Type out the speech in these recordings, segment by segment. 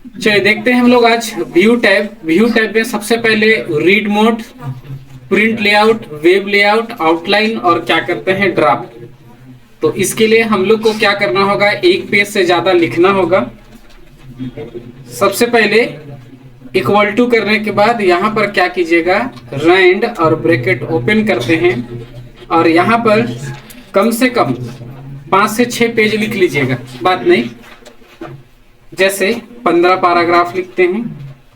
चलिए देखते हैं हम लोग आज व्यू टैब में सबसे पहले read mode, print layout, web layout, outline और क्या करते हैं ड्राफ्ट। तो इसके लिए हम लोग को क्या करना होगा, एक पेज से ज्यादा लिखना होगा। सबसे पहले इक्वल टू करने के बाद यहाँ पर क्या कीजिएगा, रैंड और ब्रैकेट ओपन करते हैं और यहाँ पर कम से कम 5 से 6 पेज लिख लीजिएगा, बात नहीं। जैसे 15 पैराग्राफ लिखते हैं,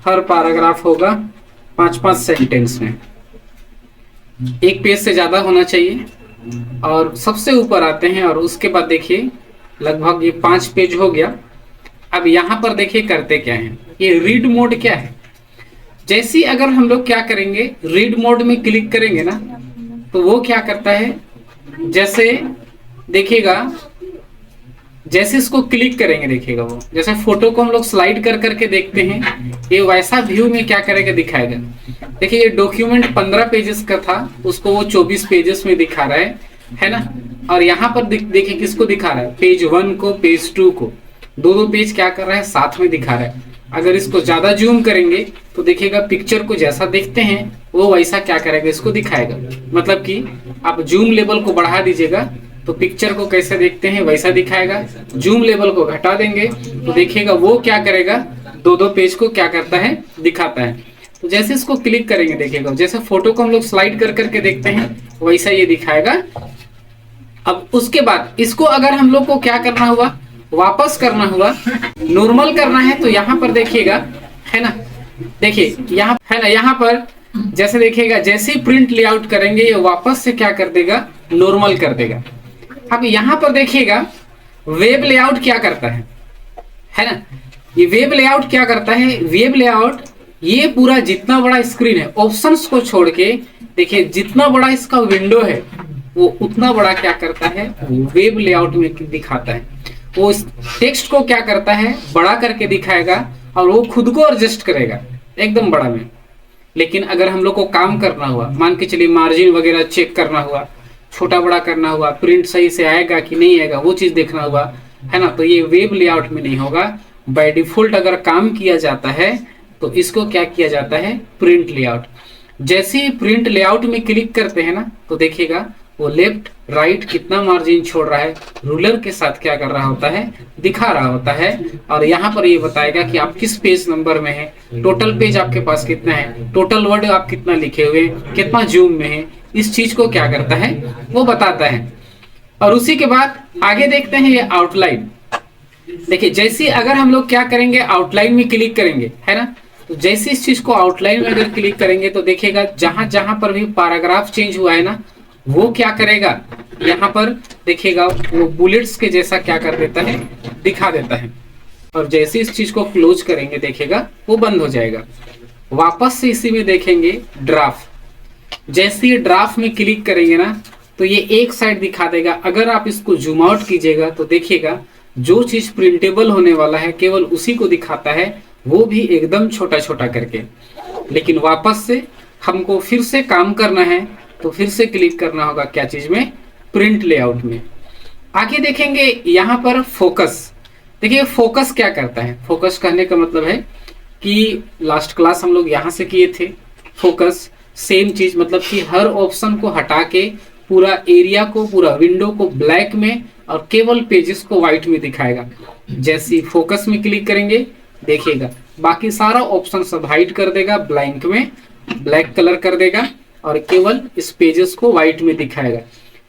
हर पैराग्राफ होगा 5-5 सेंटेंस में, एक पेज से ज्यादा होना चाहिए। और सबसे ऊपर आते हैं और उसके बाद देखिए लगभग ये 5 पेज हो गया। अब यहाँ पर देखिए करते क्या है, ये रीड मोड क्या है। जैसे अगर हम लोग क्या करेंगे, रीड मोड में क्लिक करेंगे ना, तो वो क्या करता है, जैसे देखिएगा, जैसे इसको क्लिक करेंगे देखिएगा, वो जैसे फोटो को हम लोग स्लाइड कर करके देखते हैं, ये वैसा व्यू में क्या करेगा, दिखाएगा। देखिए ये डॉक्यूमेंट 15 पेजेस का था, उसको वो 24 पेजेस में दिखा रहा है ना। और यहाँ पर देखिए किसको दिखा रहा है, पेज 1 को, पेज 2 को, दो पेज क्या कर रहा है, साथ में दिखा रहा है। अगर इसको ज्यादा जूम करेंगे तो देखिएगा पिक्चर को जैसा देखते हैं वो वैसा क्या करेगा, इसको दिखाएगा। मतलब कि आप जूम लेवल को बढ़ा दीजिएगा तो पिक्चर को कैसे देखते हैं वैसा दिखाएगा। जूम लेवल को घटा देंगे तो देखिएगा वो क्या करेगा, दो पेज को क्या करता है, दिखाता है। तो जैसे इसको क्लिक करेंगे देखिएगा, जैसे फोटो को हम लोग स्लाइड कर करके देखते हैं वैसा ये दिखाएगा। अब उसके बाद इसको अगर हम लोग को क्या करना हुआ, वापस करना हुआ, नॉर्मल करना है, तो यहाँ पर देखिएगा, है ना, देखिए यहाँ है ना, यहाँ पर जैसे देखिएगा, जैसे ही प्रिंट लेआउट करेंगे ये वापस से क्या कर देगा, नॉर्मल कर देगा। अब यहाँ पर देखिएगा वेब लेआउट क्या करता है ना, ये वेब लेआउट क्या करता है, वेब लेआउट ये पूरा जितना बड़ा स्क्रीन है, ऑप्शंस को छोड़ के देखिए जितना बड़ा इसका विंडो है वो उतना बड़ा क्या करता है, वेब लेआउट में दिखाता है। वो इस टेक्स्ट को क्या करता है, बड़ा करके दिखाएगा और वो खुद को एडजस्ट करेगा एकदम बड़ा में। लेकिन अगर हम लोग को काम करना हुआ, मान के चलिए मार्जिन वगैरह चेक करना हुआ, छोटा बड़ा करना हुआ, प्रिंट सही से आएगा कि नहीं आएगा वो चीज देखना हुआ, है ना, तो ये वेब लेआउट में नहीं होगा। बाय डिफॉल्ट अगर काम किया जाता है तो इसको क्या किया जाता है, प्रिंट लेआउट। जैसे ही प्रिंट लेआउट में क्लिक करते हैं ना, तो देखिएगा वो लेफ्ट राइट कितना मार्जिन छोड़ रहा है, रूलर के साथ क्या कर रहा होता है, दिखा रहा होता है। और यहाँ पर ये बताएगा कि आप किस पेज नंबर में है, टोटल पेज आपके पास कितना है, टोटल वर्ड आप कितना लिखे हुए, कितना जूम में है, इस चीज को क्या करता है, वो बताता है। और उसी के बाद आगे देखते हैं ये आउटलाइन। देखिए जैसे अगर हम लोग क्या करेंगे, आउटलाइन में क्लिक करेंगे, है ना, तो जैसे इस चीज को आउटलाइन में अगर क्लिक करेंगे तो देखिएगा जहां जहां पर भी पैराग्राफ चेंज हुआ है ना, वो क्या करेगा, यहाँ पर देखिएगा वो बुलेट्स के जैसा क्या कर देता है, दिखा देता है। और जैसे इस चीज को क्लोज करेंगे देखिएगा वो बंद हो जाएगा। वापस से इसी में देखेंगे ड्राफ्ट, जैसे ये ड्राफ्ट में क्लिक करेंगे ना तो ये एक साइड दिखा देगा। अगर आप इसको जूम आउट कीजिएगा तो देखिएगा जो चीज प्रिंटेबल होने वाला है केवल उसी को दिखाता है, वो भी एकदम छोटा छोटा करके। लेकिन वापस से हमको फिर से काम करना है तो फिर से क्लिक करना होगा क्या चीज में, प्रिंट लेआउट में। आगे देखेंगे यहाँ पर फोकस। देखिए फोकस क्या करता है, फोकस कहने का मतलब है कि लास्ट क्लास हम लोग यहाँ से किए थे फोकस, सेम चीज, मतलब कि हर ऑप्शन को हटा के पूरा एरिया को, पूरा विंडो को ब्लैक में और केवल पेजेस को व्हाइट में दिखाएगा। जैसे फोकस में क्लिक करेंगे देखिएगा बाकी सारा ऑप्शन सब हाइड कर देगा, ब्लैंक में ब्लैक कलर कर देगा और केवल इस पेजेस को व्हाइट में दिखाएगा।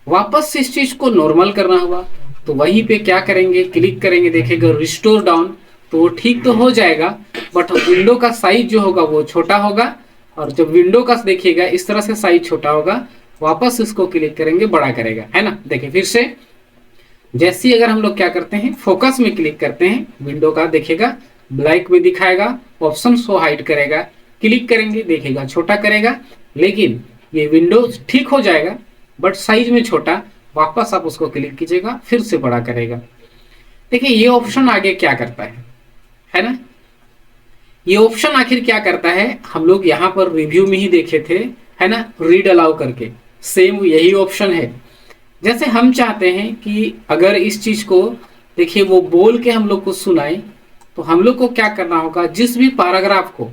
वापस से इस चीज को नॉर्मल करना हुआ तो वहीं पे क्या करेंगे, क्लिक करेंगे, देखेगा रिस्टोर डाउन, तो वो ठीक तो हो जाएगा बट विंडो का साइज जो होगा वो छोटा होगा। और जब विंडो का देखिएगा इस तरह से साइज छोटा होगा, वापस इसको क्लिक करेंगे बड़ा करेगा, है ना। देखिए फिर से जैसे अगर हम लोग क्या करते हैं, फोकस में क्लिक करते हैं, विंडो का देखिएगा ब्लैक में दिखाएगा, ऑप्शन को हाइड करेगा, क्लिक करेंगे देखिएगा छोटा करेगा, लेकिन ये विंडो ठीक हो जाएगा बट साइज में छोटा। वापस आप उसको क्लिक कीजिएगा फिर से बड़ा करेगा। देखिए ये ऑप्शन आगे क्या करता है ना, ये ऑप्शन आखिर क्या करता है, हम लोग यहाँ पर रिव्यू में ही देखे थे, है ना, रीड अलाउ करके सेम यही ऑप्शन है। जैसे हम चाहते हैं कि अगर इस चीज को देखिए वो बोल के हम लोग को सुनाए, तो तो हम लोग को क्या करना होगा, जिस भी पैराग्राफ को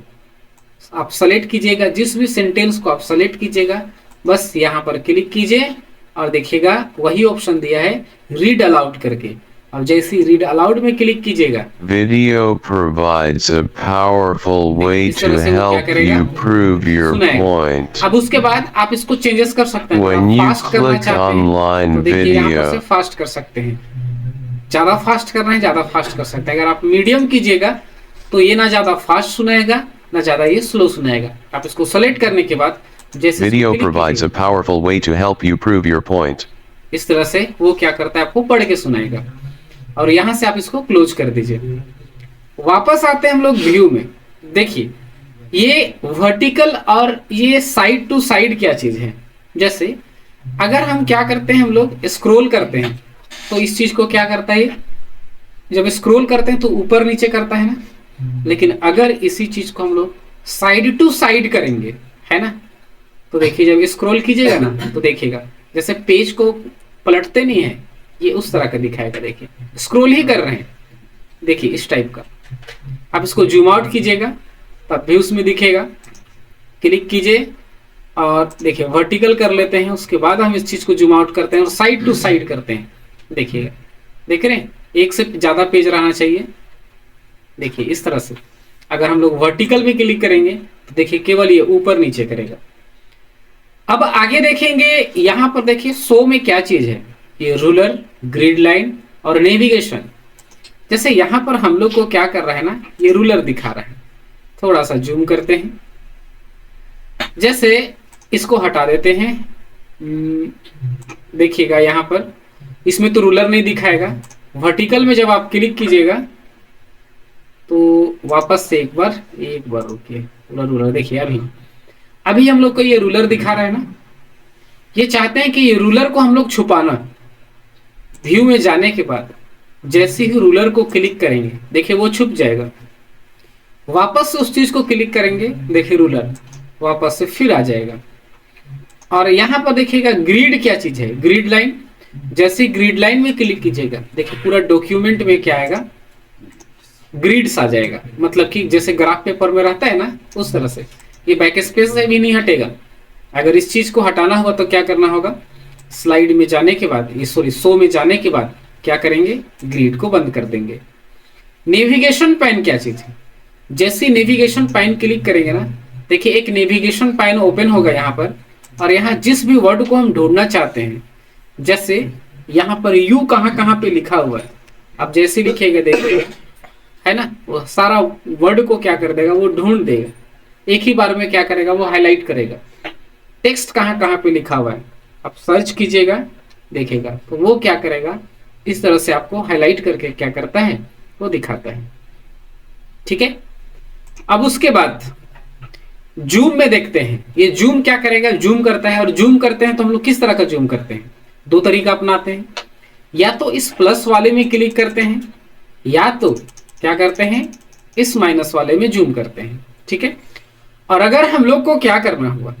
आप सेलेक्ट कीजिएगा, जिस भी सेंटेंस को आप सेलेक्ट कीजिएगा, बस यहाँ पर क्लिक कीजिए और देखिएगा वही ऑप्शन दिया है रीड अलाउड करके। और जैसे ही रीड अलाउड में क्लिक कीजिएगा, Video provides a powerful way इस तरह to से वो क्या help करेगा, you prove your सुनाएगा। point. अब उसके बाद आप इसको चेंजेस कर सकते हैं। When आप you फास्ट करना click चाहते हैं online तो देखिए यहाँ पर से video, फास्ट कर सकते हैं, ज्यादा फास्ट करना है ज्यादा फास्ट कर सकते हैं। अगर आप मीडियम कीजिएगा तो ये ना ज्यादा फास्ट सुनाएगा ना ज्यादा ये स्लो सुनाएगा। आप इसको सेलेक्ट करने के बाद जैसे video इसको click provides a कीजिए, powerful way to help you prove your point. इस तरह से वो क्या करता है, आपको पढ़ के सुनाएगा। और यहाँ से आप इसको क्लोज कर दीजिए। वापस आते हैं हम लोग व्यू में। देखिए ये वर्टिकल और ये साइड टू साइड क्या चीज है। जैसे अगर हम क्या करते हैं, हम लोग स्क्रॉल करते हैं तो इस चीज को क्या करता है, जब स्क्रॉल करते हैं तो ऊपर नीचे करता है ना। लेकिन अगर इसी चीज को हम लोग साइड टू साइड करेंगे, है ना, तो देखिए जब स्क्रॉल कीजिएगा ना तो देखिएगा जैसे पेज को पलटते नहीं है, ये उस तरह का दिखाएगा। देखिए स्क्रॉल ही कर रहे हैं, देखिए इस टाइप का। आप इसको जूम आउट कीजिएगा तब भी उसमें दिखेगा। क्लिक कीजिए और देखिए वर्टिकल कर लेते हैं, उसके बाद हम इस चीज को जूम आउट करते हैं और साइड टू साइड करते हैं। देखिएगा, देख रहे हैं, एक से ज्यादा पेज रहना चाहिए। देखिए इस तरह से अगर हम लोग वर्टिकल में क्लिक करेंगे तो देखिए केवल ये ऊपर नीचे करेगा। अब आगे देखेंगे, यहां पर देखिए शो में क्या चीज है, ये रूलर, ग्रिड लाइन और नेविगेशन। जैसे यहां पर हम लोग को क्या कर रहा है ना, ये रूलर दिखा रहा है। थोड़ा सा जूम करते हैं, जैसे इसको हटा देते हैं। देखिएगा यहां पर इसमें तो रूलर नहीं दिखाएगा। वर्टिकल में जब आप क्लिक कीजिएगा तो वापस से एक बार रुकिए, रूलर देखिए अभी हम लोग को ये रूलर दिखा रहा है ना। ये चाहते हैं कि ये रूलर को हम लोग छुपाना। व्यू में जाने के बाद जैसे ही रूलर को क्लिक करेंगे देखिए वो छुप जाएगा। वापस से उस चीज को क्लिक करेंगे, देखिए रूलर वापस से फिर आ जाएगा। और यहाँ पर देखिएगा ग्रिड क्या चीज है, ग्रिड लाइन। जैसे ग्रिड लाइन में क्लिक कीजिएगा देखिए पूरा डॉक्यूमेंट में क्या आएगा, ग्रिड्स आ जाएगा। मतलब कि जैसे ग्राफ पेपर में रहता है ना, उस तरह से ये बैक स्पेस से भी नहीं हटेगा। अगर इस चीज को हटाना होगा तो क्या करना होगा, स्लाइड में जाने के बाद, ये सॉरी शो में जाने के बाद क्या करेंगे, ग्रिड को बंद कर देंगे। नेविगेशन पैन क्या चीज है, जैसे नेविगेशन पैन क्लिक करेंगे ना, देखिए एक नेविगेशन पैन ओपन होगा यहाँ पर। और यहाँ जिस भी वर्ड को हम ढूंढना चाहते हैं, जैसे यहाँ पर यू कहाँ पे लिखा हुआ है, अब जैसे लिखेगा देखिए, है ना, वो सारा वर्ड को क्या कर देगा, वो ढूंढ देगा। एक ही बार में क्या करेगा, वो हाईलाइट करेगा। टेक्स्ट कहाँ पे लिखा हुआ है आप सर्च कीजिएगा, देखेगा तो वो क्या करेगा, इस तरह से आपको हाईलाइट करके क्या करता है, वो दिखाता है। ठीक है, अब उसके बाद जूम में देखते हैं। ये जूम क्या करेगा, जूम करता है। और जूम करते हैं तो हम लोग किस तरह का जूम करते हैं, दो तरीका अपनाते हैं। या तो इस प्लस वाले में क्लिक करते हैं, या तो क्या करते हैं, इस माइनस वाले में जूम करते हैं। ठीक है, और अगर हम लोग को क्या करना हुआ,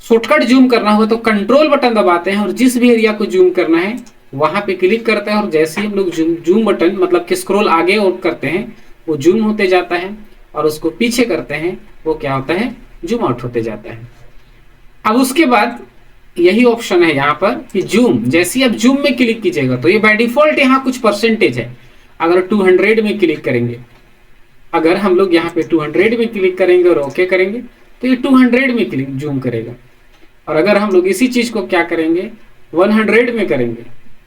शॉर्टकट जूम करना हुआ, तो कंट्रोल बटन दबाते हैं और जिस भी एरिया को जूम करना है वहां पे क्लिक करते हैं। और जैसे ही हम लोग जूम बटन मतलब कि स्क्रॉल आगे और करते हैं, वो जूम होते जाता है। और उसको पीछे करते हैं, वो क्या होता है, जूम आउट होते जाता है। अब उसके बाद यही ऑप्शन है यहाँ पर कि जूम। जैसे ही आप जूम में क्लिक कीजिएगा तो ये बाय डिफॉल्ट यहाँ कुछ परसेंटेज है। अगर 200 में क्लिक करेंगे, अगर हम लोग यहाँ पे 200 में क्लिक करेंगे और ओके करेंगे तो ये 200 में क्लिक जूम करेगा। और अगर हम लोग इसी चीज को क्या करेंगे, 100 में करेंगे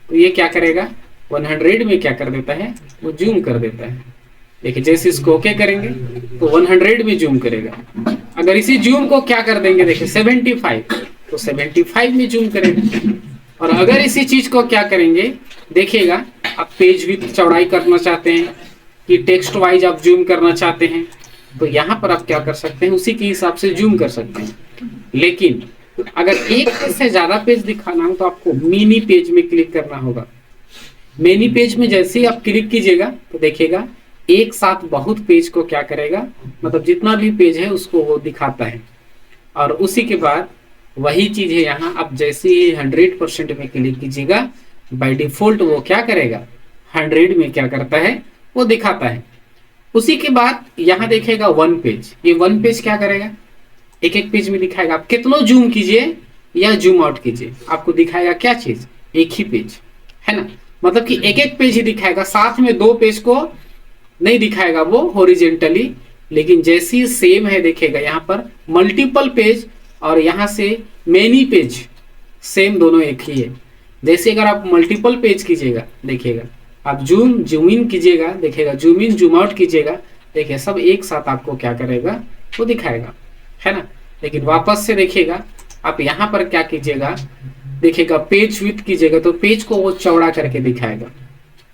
तो ये क्या करेगा, 100 में क्या कर देता है, वो जूम कर देता है। देखिए जैसे इसको ओके करेंगे तो 100 में जूम करेगा। अगर इसी जूम को क्या कर देंगे, देखिए 75 तो 75 में जूम करेगा। और अगर इसी चीज को क्या करेंगे, देखिएगा आप पेज भी चौड़ाई करना चाहते हैं कि टेक्स्ट वाइज आप जूम करना चाहते हैं तो यहाँ पर आप क्या कर सकते हैं, उसी के हिसाब से जूम कर सकते हैं। लेकिन अगर एक से ज्यादा पेज दिखाना हो तो आपको मिनी पेज में क्लिक करना होगा। मिनी पेज में जैसे ही आप क्लिक कीजिएगा तो देखिएगा एक साथ बहुत पेज को क्या करेगा, मतलब जितना भी पेज है उसको वो दिखाता है। और उसी के बाद वही चीज है यहाँ, आप जैसे ही 100% में क्लिक कीजिएगा बाय डिफॉल्ट वो क्या करेगा, 100 में क्या करता है, वो दिखाता है। उसी के बाद यहाँ देखेगा वन पेज, ये वन पेज क्या करेगा, एक एक पेज में दिखाएगा। आप कितना जूम कीजिए या जूम आउट कीजिए, आपको दिखाएगा क्या चीज, एक ही पेज, है ना। मतलब कि एक एक पेज ही दिखाएगा, साथ में दो पेज को नहीं दिखाएगा वो हॉरिजेंटली। लेकिन जैसी सेम है देखेगा यहाँ पर मल्टीपल पेज और यहाँ से मेनी पेज, सेम दोनों एक ही है। जैसे अगर आप मल्टीपल पेज कीजिएगा देखिएगा, आप जूम इन कीजिएगा देखिएगा, जूम इन जूम आउट कीजिएगा देखिए, सब एक साथ आपको क्या करेगा वो दिखाएगा, है ना। लेकिन वापस से देखिएगा आप यहाँ पर क्या कीजिएगा, देखिएगा पेज विड्थ कीजिएगा तो पेज को वो चौड़ा करके दिखाएगा,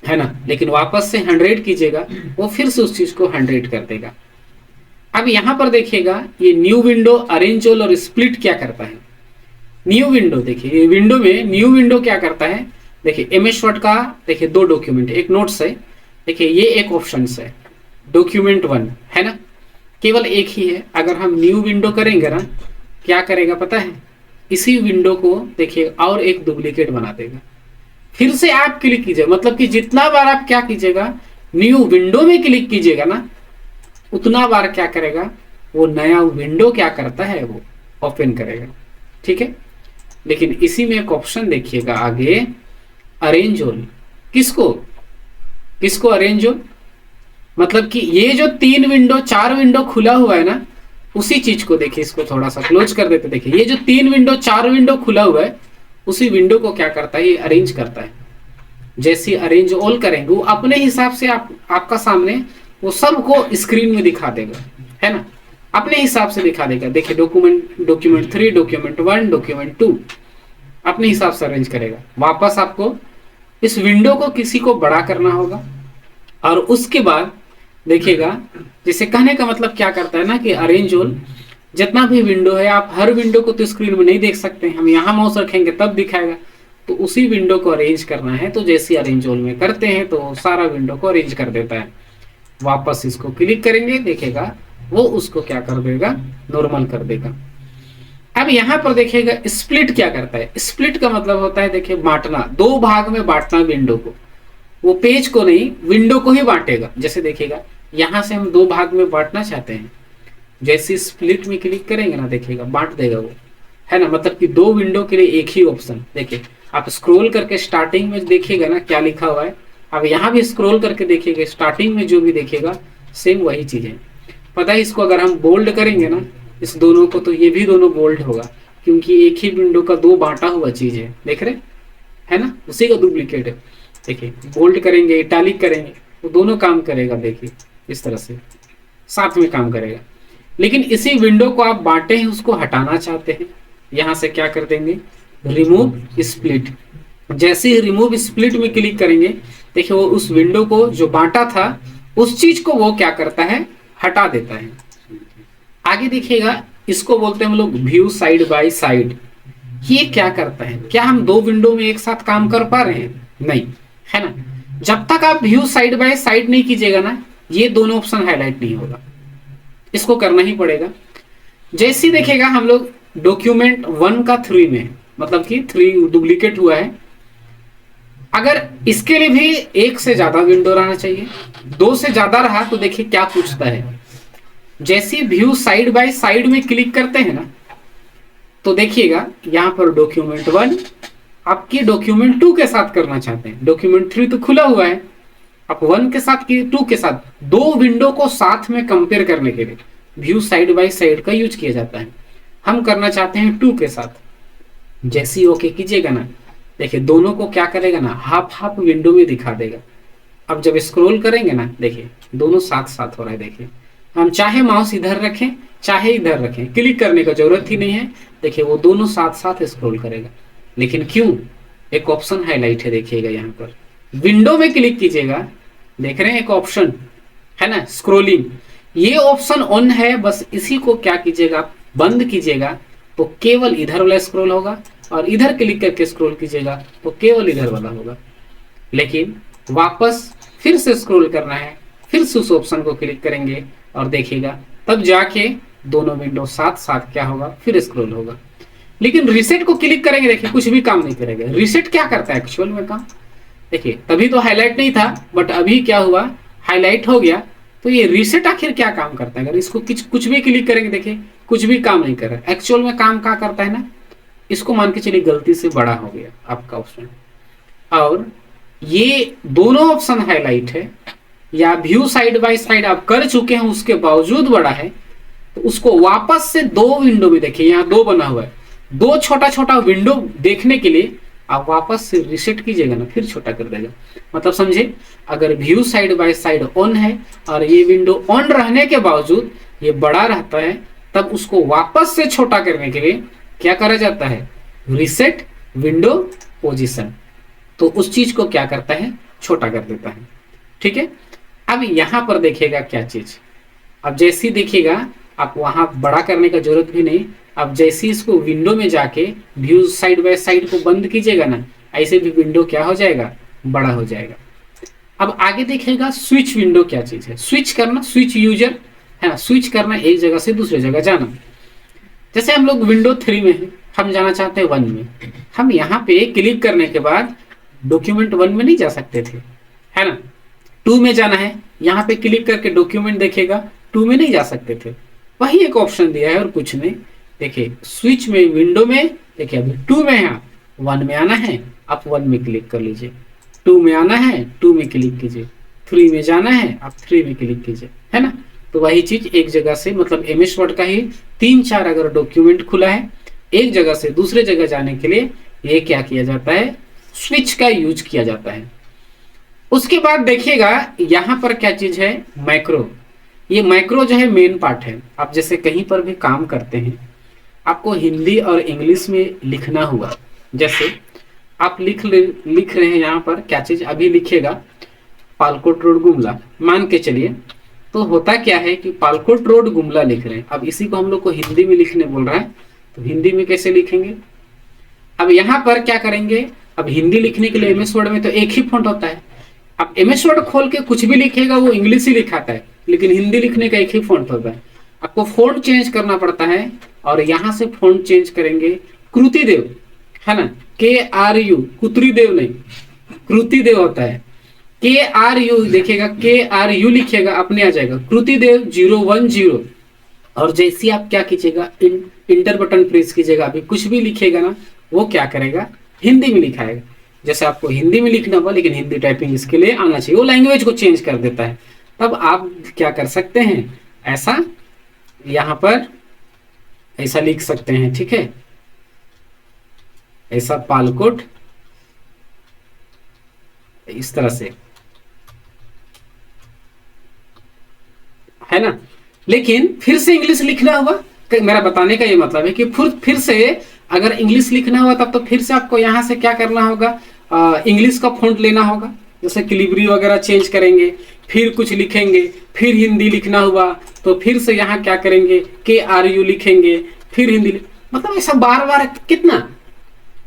है ना। लेकिन वापस से 100 कीजिएगा वो फिर से उस चीज को 100 कर देगा। अब यहाँ पर देखिएगा ये न्यू विंडो, अरेंज ऑल और स्प्लिट क्या करता है। न्यू विंडो देखिए, ये विंडो में न्यू विंडो क्या करता है, देखिए एमएस वर्ड का देखिए 2 डॉक्यूमेंट, एक नोट्स है, देखिए ये एक ऑप्शन है डॉक्यूमेंट 1, है ना, केवल एक ही है। अगर हम न्यू विंडो करेंगे ना, क्या करेगा पता है, इसी विंडो को देखिए और एक डुप्लीकेट बना देगा। फिर से आप क्लिक कीजिए, मतलब कि जितना बार आप क्या कीजिएगा न्यू विंडो में क्लिक कीजिएगा ना, उतना बार क्या करेगा वो नया विंडो क्या करता है वो ओपन करेगा, ठीक है। लेकिन इसी में एक ऑप्शन देखिएगा आगे, अरेंज ऑल, किसको अरेंज ऑल, मतलब कि ये जो 3 विंडो 4 विंडो खुला हुआ है ना, उसी चीज को देखिए, इसको थोड़ा सा क्लोज कर देते, देखिए ये जो 3 विंडो 4 विंडो खुला हुआ है उसी विंडो को क्या करता है ये अरेंज करता है। जैसे अरेंज ऑल करेंगे वो अपने हिसाब से आपका सामने वो सबको स्क्रीन में दिखा देगा, है ना, अपने हिसाब से दिखा देगा। देखिए डॉक्यूमेंट 3, डॉक्यूमेंट 1, डॉक्यूमेंट 2 अपने हिसाब से अरेंज करेगा। वापस आपको इस विंडो को किसी को बड़ा करना होगा और उसके बाद देखिएगा, जैसे कहने का मतलब क्या करता है ना कि अरेंज ऑल, जितना भी विंडो है आप हर विंडो को तो स्क्रीन में नहीं देख सकते, हम यहाँ माउस रखेंगे तब दिखाएगा, तो उसी विंडो को अरेंज करना है। तो जैसे अरेंज ऑल में करते हैं तो सारा विंडो को अरेंज कर देता है। वापस इसको क्लिक करेंगे देखिएगा वो उसको क्या कर देगा, नॉर्मल कर देगा। अब यहाँ पर देखिएगा स्प्लिट क्या करता है, स्प्लिट का मतलब होता है देखिए बांटना, 2 भाग में बांटना विंडो को, वो पेज को नहीं विंडो को ही बांटेगा। जैसे देखिएगा यहाँ से हम 2 भाग में बांटना चाहते हैं, जैसे स्प्लिट में क्लिक करेंगे ना देखिएगा बांट देगा वो, है ना, मतलब कि 2 विंडो के लिए एक ही ऑप्शन। देखिए आप स्क्रॉल करके स्टार्टिंग में देखिएगा ना क्या लिखा हुआ है, अब यहाँ भी स्क्रॉल करके देखिएगा स्टार्टिंग में जो भी देखिएगा सेम वही चीज है। पता है इसको अगर हम बोल्ड करेंगे ना इस दोनों को, तो ये भी दोनों बोल्ड होगा, क्योंकि एक ही विंडो का 2 बांटा हुआ चीज है, देख रहे है ना, उसी का डुप्लीकेट है। देखिए बोल्ड करेंगे, इटैलिक करेंगे, वो दोनों काम करेगा, देखिए इस तरह से साथ में काम करेगा। लेकिन इसी विंडो को आप बांटे हैं उसको हटाना चाहते हैं, यहाँ से क्या कर देंगे रिमूव स्प्लिट। जैसे ही रिमूव स्प्लिट में क्लिक करेंगे देखिए वो उस विंडो को जो बांटा था उस चीज को वो क्या करता है हटा देता है। आगे देखिएगा इसको बोलते हैं हम लोग व्यू साइड बाय साइड। ये क्या करता है, क्या हम 2 विंडो में एक साथ काम कर पा रहे हैं, नहीं, है ना। जब तक आप व्यू साइड बाय साइड नहीं कीजिएगा ना ये दोनों ऑप्शन हाईलाइट नहीं होगा, इसको करना ही पड़ेगा। जैसे देखिएगा हम लोग डॉक्यूमेंट 1 का 3 में, मतलब कि 3 डुप्लीकेट हुआ है, अगर इसके लिए भी 1 से ज्यादा विंडो रहना चाहिए, 2 से ज्यादा रहा तो देखिए क्या पूछता है। जैसे व्यू साइड बाय साइड में क्लिक करते हैं ना तो देखिएगा यहाँ पर डॉक्यूमेंट 1 आपकी डॉक्यूमेंट 2 के साथ करना चाहते हैं, डॉक्यूमेंट 3 तो खुला हुआ है, आप 1 के साथ 2 के साथ 2 विंडो को साथ में कंपेयर करने के लिए व्यू साइड बाय साइड का यूज किया जाता है। हम करना चाहते हैं 2 के साथ, जैसे ही ओके कीजिएगा ना देखिए दोनों को क्या करेगा ना हाफ विंडो में दिखा देगा। अब जब स्क्रॉल करेंगे ना देखिए दोनों साथ साथ हो रहा है। देखिए हम चाहे माउस इधर रखें चाहे इधर रखें, क्लिक करने का जरूरत ही नहीं है, देखिए वो दोनों साथ साथ स्क्रॉल करेगा। लेकिन क्यों, एक ऑप्शन हाईलाइट है देखिएगा यहाँ पर, विंडो में क्लिक कीजिएगा, देख रहे हैं एक ऑप्शन है ना स्क्रॉलिंग, ये ऑप्शन ऑन है, बस इसी को क्या कीजिएगा बंद कीजिएगा तो केवल इधर वाला स्क्रॉल होगा, और इधर क्लिक करके स्क्रॉल कीजिएगा तो केवल इधर वाला होगा। लेकिन वापस फिर से स्क्रॉल करना है, फिर से उस ऑप्शन को क्लिक करेंगे और देखिएगा तब जाके दोनों विंडो साथ साथ क्या होगा फिर स्क्रॉल होगा। लेकिन रीसेट को क्लिक करेंगे देखिए कुछ भी काम नहीं करेगा। रीसेट क्या करता है एक्चुअल में काम, देखिए तभी तो हाईलाइट नहीं था बट अभी क्या हुआ हाईलाइट हो गया, तो ये रीसेट आखिर क्या काम करता है? अगर इसको कुछ भी क्लिक करेंगे, देखिए कुछ भी काम नहीं कर रहा है। एक्चुअल में काम क्या करता है ना, इसको मान के चलिए गलती से बड़ा हो गया आपका ऑप्शन, और ये दोनों ऑप्शन हाईलाइट है या व्यू साइड बाय साइड आप कर चुके हैं उसके बावजूद बड़ा है, तो उसको वापस से दो विंडो में, देखिए यहाँ दो बना हुआ है, दो छोटा छोटा विंडो देखने के लिए आप वापस से रिसेट कीजिएगा ना, फिर छोटा कर देगा। मतलब समझे, अगर view side by side on है और ये विंडो ऑन रहने के बावजूद ये बड़ा रहता है, तब उसको वापस से छोटा करने के लिए क्या करा जाता है? Reset window position. तो उस चीज को क्या करता है? छोटा कर देता है। ठीक है, अब यहां पर देखिएगा क्या चीज, अब जैसे ही देखिएगा आप वहां बड़ा करने का जरूरत भी नहीं, अब जैसे इसको विंडो में जाके व्यू साइड बाय साइड को बंद कीजिएगा ना, ऐसे भी विंडो क्या हो जाएगा? बड़ा हो जाएगा। अब आगे देखिएगा स्विच विंडो क्या चीज है। स्विच करना, स्विच यूजर है ना, स्विच करना एक जगह से दूसरे जगह जाना। जैसे हम लोग विंडो 3 में है, हम जाना चाहते हैं 1 में, हम यहाँ पे क्लिक करने के बाद डॉक्यूमेंट 1 में नहीं जा सकते थे, है ना। 2 में जाना है, यहाँ पे क्लिक करके डॉक्यूमेंट देखेगा, 2 में नहीं जा सकते थे। वही एक ऑप्शन दिया है और कुछ नहीं। देखिए स्विच में, विंडो में, देखिए अभी 2 में है, 1 में आना है, आप 1 में क्लिक कर लीजिए। 2 में आना है, 2 में क्लिक कीजिए। 3 में जाना है, आप 3 में क्लिक कीजिए, है ना। तो वही चीज एक जगह से, मतलब एमएस वर्ड का ही 3-4 अगर डॉक्यूमेंट खुला है, एक जगह से दूसरे जगह जाने के लिए ये क्या किया जाता है? स्विच का यूज किया जाता है। उसके बाद देखिएगा यहाँ पर क्या चीज है? मैक्रो। ये मैक्रो जो है मेन पार्ट है। आप जैसे कहीं पर भी काम करते हैं, आपको हिंदी और इंग्लिश में लिखना हुआ, जैसे आप लिख रहे हैं यहाँ पर क्या चीज, अभी लिखिएगा पालकोट रोड गुमला, मान के चलिए। तो होता क्या है कि पालकोट रोड गुमला लिख रहे हैं, अब इसी को हम लोग को हिंदी में लिखने बोल रहा है, तो हिंदी में कैसे लिखेंगे? अब यहाँ पर क्या करेंगे? अब हिंदी लिखने के लिए एमएस वर्ड में तो एक ही फॉन्ट होता है। अब एमएस वर्ड खोल के कुछ भी लिखेगा वो इंग्लिश ही लिखाता है, लेकिन हिंदी लिखने का एक ही फॉन्ट होता है। आपको फॉन्ट चेंज करना पड़ता है, और यहाँ से फॉन्ट चेंज करेंगे कृतिदेव, है ना, KRU, कुत्रीदेव नहीं, कृतिदेव होता है। KRU देखिएगा, KRU लिखिएगा, अपने आ जाएगा कृतिदेव 010। और जैसे आप क्या कीजिएगा? इंटर बटन प्रेस कीजिएगा, अभी कुछ भी लिखिएगा ना, वो क्या करेगा? हिंदी में लिखाएगा। जैसे आपको हिंदी में लिखना होगा, लेकिन हिंदी टाइपिंग इसके लिए आना चाहिए, वो लैंग्वेज को चेंज कर देता है। तब आप क्या कर सकते हैं? ऐसा यहाँ पर ऐसा लिख सकते हैं, ठीक है, ऐसा पालकोट, इस तरह से, है ना। लेकिन फिर से इंग्लिश लिखना होगा। मेरा बताने का ये मतलब है कि फिर से अगर इंग्लिश लिखना हुआ, तब तो फिर से आपको यहाँ से क्या करना होगा? इंग्लिश का फॉन्ट लेना होगा। जैसे क्लिबरी वगैरह चेंज करेंगे, फिर कुछ लिखेंगे, फिर हिंदी लिखना हुआ तो फिर से यहाँ क्या करेंगे? KRU लिखेंगे, फिर हिंदी मतलब ऐसा बार बार कितना।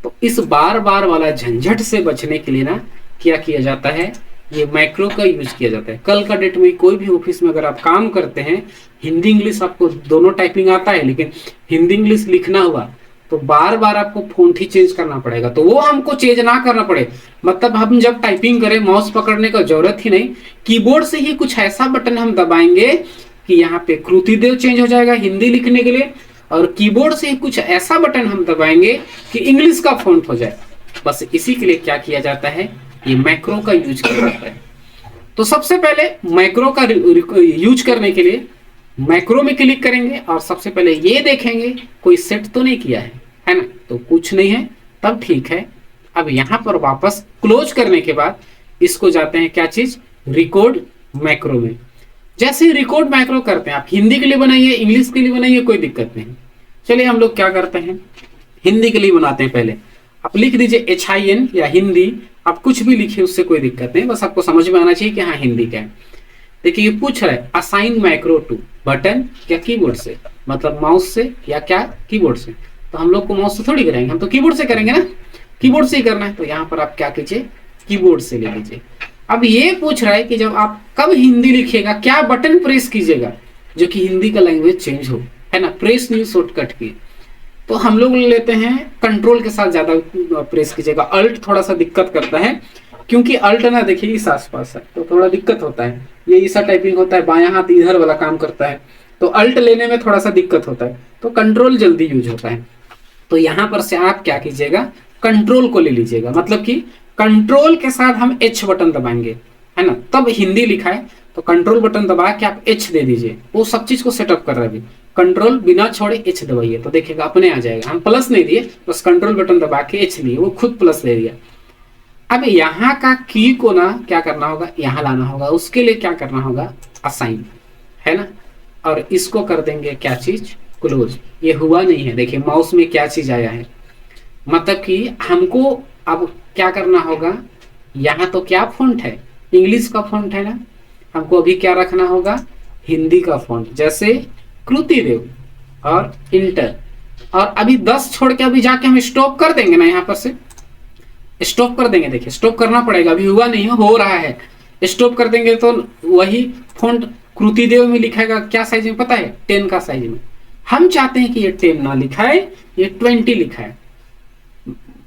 तो इस बार बार वाला झंझट से बचने के लिए ना क्या किया जाता है? ये मैक्रो का यूज किया जाता है। कल का डेट में कोई भी ऑफिस में अगर आप काम करते हैं, हिंदी इंग्लिश आपको दोनों टाइपिंग आता है, लेकिन हिंदी इंग्लिश लिखना हुआ तो बार बार आपको फॉन्ट ही चेंज करना पड़ेगा। तो वो हमको चेंज ना करना पड़े, मतलब हम जब टाइपिंग करें माउस पकड़ने का जरूरत ही नहीं, कीबोर्ड से ही कुछ ऐसा बटन हम दबाएंगे कि यहाँ पे कृतिदेव चेंज हो जाएगा हिंदी लिखने के लिए, और कीबोर्ड से ही कुछ ऐसा बटन हम दबाएंगे कि इंग्लिश का फॉन्ट हो जाए। बस इसी के लिए क्या किया जाता है? ये मैक्रो का यूज किया जाता है। तो सबसे पहले मैक्रो का यूज करने के लिए मैक्रो में क्लिक करेंगे और सबसे पहले ये देखेंगे कोई सेट तो नहीं किया है ना, तो कुछ नहीं है, तब ठीक है। अब यहाँ पर वापस क्लोज करने के बाद इसको जाते हैं क्या चीज? रिकॉर्ड मैक्रो में। जैसे ही रिकॉर्ड मैक्रो करते हैं, आप हिंदी के लिए बनाइए, इंग्लिश के लिए बनाइए, कोई दिक्कत नहीं। चलिए हम लोग क्या करते हैं, हिंदी के लिए बनाते हैं। पहले आप लिख दीजिए HIN या हिंदी, आप कुछ भी लिखिए, उससे कोई दिक्कत नहीं, बस आपको समझ में आना चाहिए कि हाँ हिंदी क्या है। देखिए ये पूछ रहा है असाइन मैक्रो टू बटन या कीबोर्ड से, मतलब माउस से या क्या कीबोर्ड से। तो हम लोग को माउस से थोड़ी करेंगे, हम तो कीबोर्ड से करेंगे ना, कीबोर्ड से ही करना है। तो यहाँ पर आप क्या कीजिए? कीबोर्ड से ले लीजिए। अब ये पूछ रहा है कि जब आप कब हिंदी लिखिएगा, क्या बटन प्रेस कीजिएगा जो कि हिंदी का लैंग्वेज चेंज हो, है ना। प्रेस न्यू शॉर्टकट की, तो हम लोग लेते हैं कंट्रोल के साथ ज्यादा प्रेस कीजिएगा, अल्ट थोड़ा सा दिक्कत करता है, क्योंकि अल्ट ना देखिए इस आसपास है तो थोड़ा दिक्कत होता है, ये ईसा टाइपिंग होता है, बायां हाथ इधर वाला काम करता है, तो अल्ट लेने में थोड़ा सा दिक्कत होता है, तो कंट्रोल जल्दी यूज होता है। तो यहां पर से आप क्या कीजिएगा, कंट्रोल को ले लीजिएगा, मतलब कि कंट्रोल के साथ हम एच बटन दबाएंगे, है ना, तब हिंदी लिखा है तो कंट्रोल बटन दबा के आप एच दे दीजिए, वो सब चीज को सेटअप कर रहा है। अभी कंट्रोल बिना छोड़े एच दबाइए तो देखिएगा अपने आ जाएगा। हम प्लस नहीं दिए, बस कंट्रोल बटन दबा के एच लिए, वो खुद प्लस दे दिया। अब यहाँ का की को ना क्या करना होगा, यहाँ लाना होगा, उसके लिए क्या करना होगा, असाइन, है ना, और इसको कर देंगे क्या चीज, क्लोज। ये हुआ नहीं है, देखिए माउस में क्या चीज आया है, मतलब कि हमको अब क्या करना होगा, यहाँ तो क्या फॉन्ट है, इंग्लिश का फॉन्ट है ना, हमको अभी क्या रखना होगा, हिंदी का फॉन्ट, जैसे कृति देव और इंटर। और अभी 10 छोड़ के अभी जाके हम स्टॉप कर देंगे ना, यहाँ पर से स्टॉप कर देंगे, देखिए स्टॉप करना पड़ेगा, अभी हुआ नहीं हो रहा है, स्टॉप कर देंगे तो वही फॉन्ट कृति देव में लिखाएगा, क्या साइज में पता है, 10 का साइज में। हम चाहते हैं कि ये 10 ना लिखा है, ये 20 लिखा है,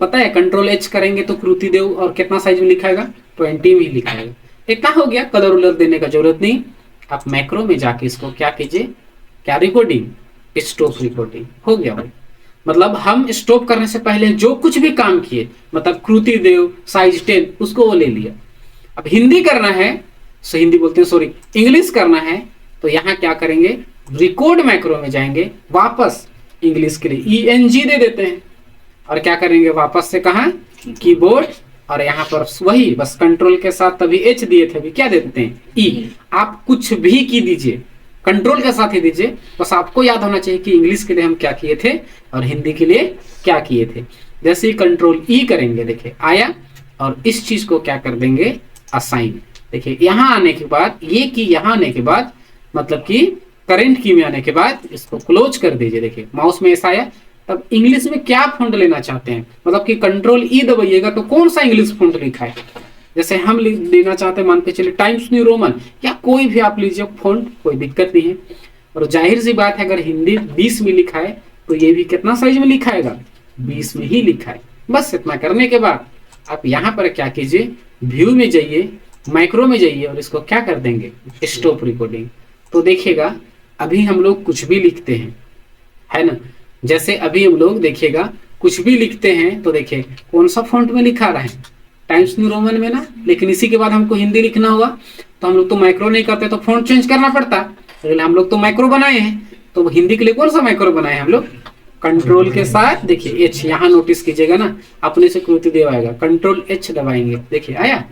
पता है, कंट्रोल एच करेंगे तो कृति देव और कितना साइज में लिखाएगा, 20 में लिखाएगा। इतना हो गया, कलर उलर देने का जरूरत नहीं। आप मैक्रो में जाके इसको क्या कीजिए, क्या रिकॉर्डिंग, स्टॉप रिकॉर्डिंग हो गया भाई। मतलब हम स्टॉप करने से पहले जो कुछ भी काम किए, मतलब कृति देव साइज 10 उसको वो ले लिया। अब हिंदी करना है, सो हिंदी बोलते हैं, सॉरी इंग्लिश करना है, तो यहाँ क्या करेंगे, रिकॉर्ड मैक्रो में जाएंगे, वापस इंग्लिश के लिए ENG दे देते हैं, और क्या करेंगे, वापस से कहा कीबोर्ड, और यहाँ पर वही बस कंट्रोल के साथ तभी एच दिए थे, अभी क्या दे देते हैं, ई। आप कुछ भी की दीजिए, कंट्रोल के साथ ही दीजिए, बस आपको याद होना चाहिए कि इंग्लिश के लिए हम क्या किए थे और हिंदी के लिए क्या किए थे। जैसे ही कंट्रोल ई करेंगे, देखिए आया, और इस चीज को क्या कर देंगे, असाइन। देखिए यहाँ आने के बाद, ये की यहाँ आने के बाद, मतलब कि करेंट की में आने के बाद इसको क्लोज कर दीजिए। देखिए माउस में ऐसा आया, तब इंग्लिश में क्या फॉन्ट लेना चाहते हैं, मतलब कि कंट्रोल ई दबाइएगा तो कौन सा इंग्लिश फॉन्ट लिखा है, जैसे हम लेना चाहते हैं, मान के चलिए टाइम्स न्यू रोमन, या कोई भी आप लीजिए फॉन्ट, कोई दिक्कत नहीं है। और जाहिर सी बात है, अगर हिंदी 20 में लिखा है तो ये भी कितना साइज में लिखाएगा, 20 में ही लिखा है। बस इतना करने के बाद आप यहाँ पर क्या कीजिए, व्यू में जाइए, माइक्रो में जाइए, और इसको क्या कर देंगे, स्टॉप रिकॉर्डिंग। तो देखिएगा अभी हम लोग कुछ भी लिखते हैं, है ना, जैसे अभी हम लोग देखिएगा कुछ भी लिखते हैं तो देखिए कौन सा फॉन्ट में लिखा रहा है, टाइम्स न्यू रोमन में ना, लेकिन इसी के बाद हमको हिंदी लिखना होगा तो हम लोग तो माइक्रो नहीं करते, तो फॉन्ट चेंज करना पड़ता। हम लोग तो माइक्रो बनाए हैं, तो हिंदी के लिए कौन सा माइक्रो बनाए हैं हम लोग, कंट्रोल के साथ देखिए एच, यहाँ नोटिस कीजिएगा ना, अपने से कृति देव आएगा, कंट्रोल एच दबाएंगे, देखिए आया,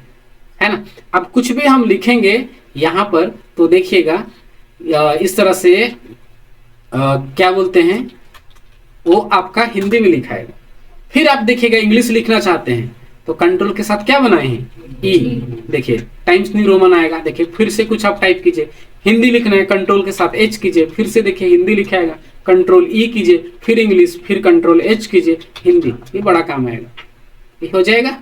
है ना। अब कुछ भी हम लिखेंगे यहाँ पर तो देखिएगा इस तरह से क्या बोलते हैं, वो आपका हिंदी में लिखाएगा। फिर आप देखिएगा इंग्लिश लिखना चाहते हैं तो कंट्रोल के साथ क्या बनाए हैं, ई, देखिए टाइम्स न्यू रोमन आएगा, देखिए फिर से कुछ आप टाइप कीजिए, हिंदी लिखना है कंट्रोल के साथ एच कीजिए, फिर से देखिए हिंदी लिखाएगा, कंट्रोल ई कीजिए, फिर इंग्लिश, फिर कंट्रोल एच कीजिए, हिंदी, ये बड़ा काम आएगा, ये हो जाएगा।